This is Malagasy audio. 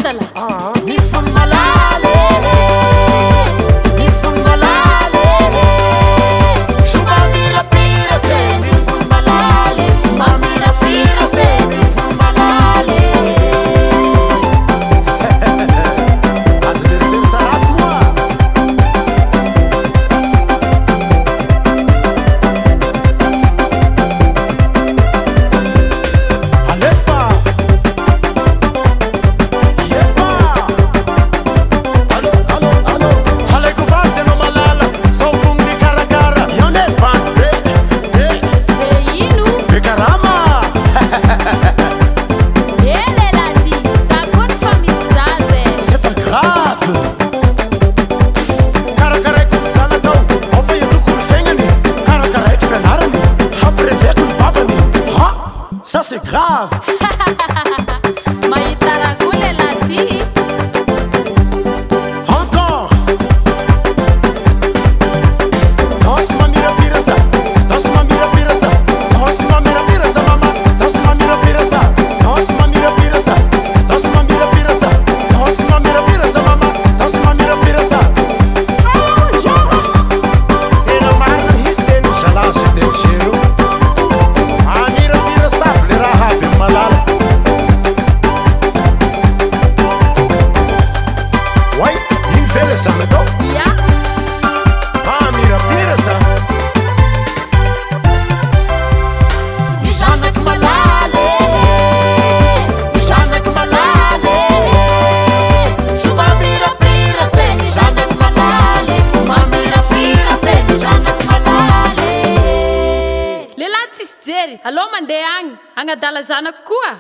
zala ny fony malale ny fony malale somba mirapira se ny fony malale mba mirapira se ny fony malale azy verseny sarasy moa alefa yepa allo alaiko vaty anao malala sao fogny ny karakara ionepa ino bekarama elelady za koa ny fa misy zaze c'est pas grave karakaraiko ny zanakao ao fa iatoko ny fiaignany karakaraiko fianarany hampireveko ny babany ha ça c'est grave mahita raha koa lelady encore danse mamirapira sa danse mamirapira sa danse mamirapira sa mama danse mamirapira sa danse mamirapira sa danse mamirapira sa danse mamirapira sa mama danse mamirapira sa tena marina hisy teny zalazy teny zero mamirapira sa le raha aby amy malala way iny ve le zanakao ya mamirapira sa ny zanaky malale ny zanaky malale somba mirapira se ny zanaky malale mba mirapira se ny zanaky malale lelahy tsisy jery alô mandeha agny agnadala zanaky koa